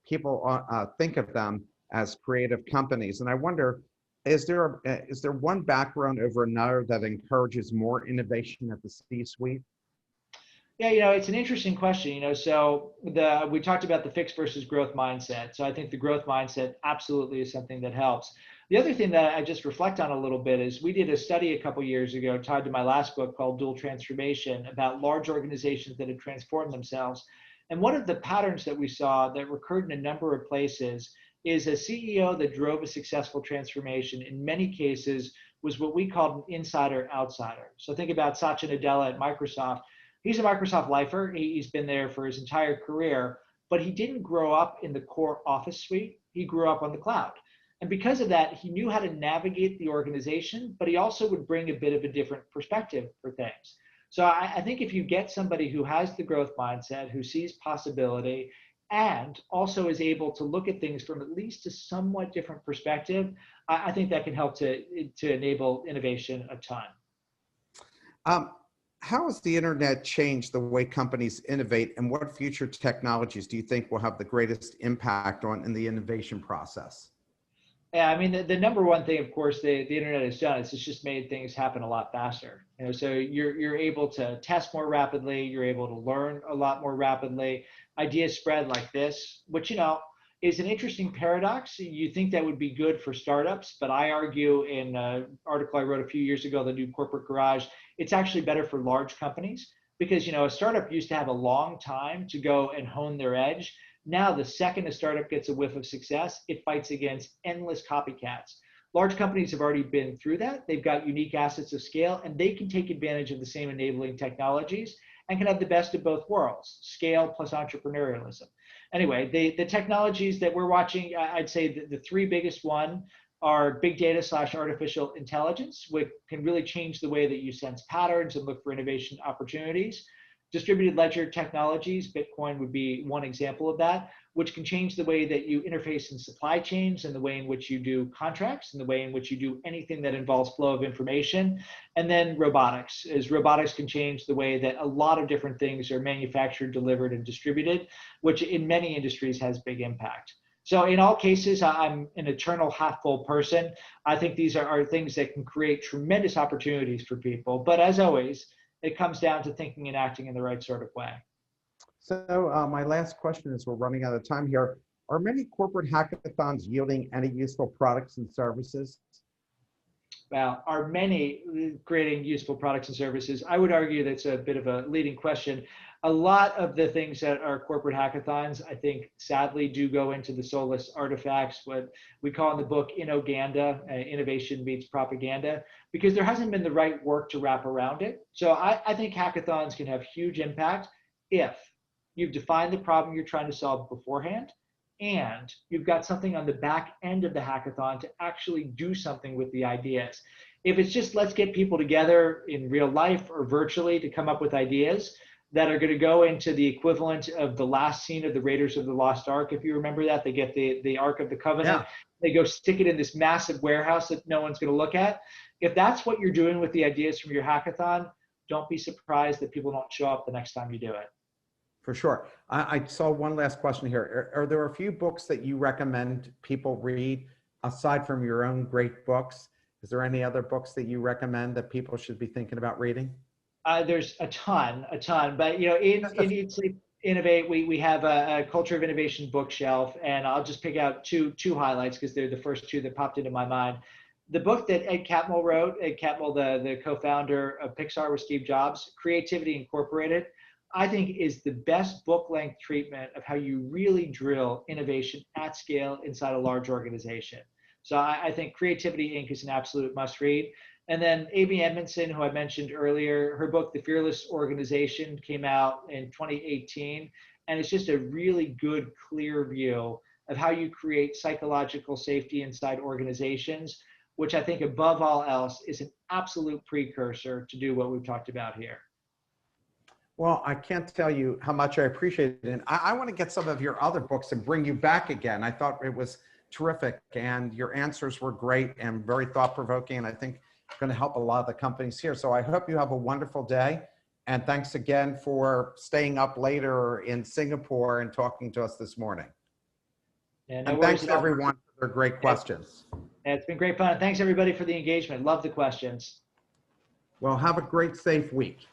People think of them as creative companies. And I wonder, is there one background over another that encourages more innovation at the C-suite? Yeah, it's an interesting question. So we talked about the fixed versus growth mindset. So I think the growth mindset absolutely is something that helps. The other thing that I just reflect on a little bit is we did a study a couple years ago tied to my last book called Dual Transformation about large organizations that have transformed themselves. And one of the patterns that we saw that recurred in a number of places is a CEO that drove a successful transformation in many cases was what we called an insider-outsider. So think about Satya Nadella at Microsoft. He's a Microsoft lifer. He's been there for his entire career, but he didn't grow up in the core office suite. He grew up on the cloud. And because of that, he knew how to navigate the organization, but he also would bring a bit of a different perspective for things. So I think if you get somebody who has the growth mindset, who sees possibility, and also is able to look at things from at least a somewhat different perspective, I think that can help to enable innovation a ton. How has the internet changed the way companies innovate, and what future technologies do you think will have the greatest impact in the innovation process? Yeah, I mean, the number one thing, of course, the internet has done is it's just made things happen a lot faster. So you're able to test more rapidly, you're able to learn a lot more rapidly. Ideas spread like this, which is an interesting paradox. You think that would be good for startups, but I argue in an article I wrote a few years ago, The New Corporate Garage, it's actually better for large companies because a startup used to have a long time to go and hone their edge. Now, the second a startup gets a whiff of success, it fights against endless copycats. Large companies have already been through that. They've got unique assets of scale, and they can take advantage of the same enabling technologies and can have the best of both worlds, scale plus entrepreneurialism. Anyway, the technologies that we're watching, I'd say the three biggest one are big data / artificial intelligence, which can really change the way that you sense patterns and look for innovation opportunities. Distributed ledger technologies, Bitcoin would be one example of that, which can change the way that you interface in supply chains and the way in which you do contracts and the way in which you do anything that involves flow of information. And then robotics, as robotics can change the way that a lot of different things are manufactured, delivered, and distributed, which in many industries has big impact. So in all cases, I'm an eternal half full person. I think these are things that can create tremendous opportunities for people. But as always, it comes down to thinking and acting in the right sort of way. So my last question is, we're running out of time here. Are many corporate hackathons yielding any useful products and services? Well, are many creating useful products and services? I would argue that's a bit of a leading question. A lot of the things that are corporate hackathons, I think, sadly, do go into the soulless artifacts, what we call in the book Innoganda, innovation meets propaganda, because there hasn't been the right work to wrap around it. So I think hackathons can have huge impact if you've defined the problem you're trying to solve beforehand, and you've got something on the back end of the hackathon to actually do something with the ideas. If it's just let's get people together in real life or virtually to come up with ideas that are going to go into the equivalent of the last scene of the Raiders of the Lost Ark, if you remember that, they get the Ark of the Covenant, They go stick it in this massive warehouse that no one's going to look at. If that's what you're doing with the ideas from your hackathon, don't be surprised that people don't show up the next time you do it. For sure. I saw one last question here. Are there a few books that you recommend people read aside from your own great books? Is there any other books that you recommend that people should be thinking about reading? There's a ton, but you know, in Eat, Sleep, Innovate, we have a culture of innovation bookshelf, and I'll just pick out two highlights because they're the first two that popped into my mind. The book that Ed Catmull wrote, Ed Catmull, the co-founder of Pixar with Steve Jobs, Creativity Incorporated, I think is the best book-length treatment of how you really drill innovation at scale inside a large organization. So I think Creativity Inc. is an absolute must-read. And then Amy Edmondson, who I mentioned earlier, her book, The Fearless Organization, came out in 2018. And it's just a really good, clear view of how you create psychological safety inside organizations, which I think above all else is an absolute precursor to do what we've talked about here. Well, I can't tell you how much I appreciate it. And I want to get some of your other books and bring you back again. I thought it was terrific, and your answers were great and very thought-provoking, and I think going to help a lot of the companies here. So I hope you have a wonderful day. And thanks again for staying up later in Singapore and talking to us this morning. Yeah, no and worries thanks at all. everyone for their great questions. It's been great fun. Thanks everybody for the engagement. Love the questions. Well, have a great, safe week.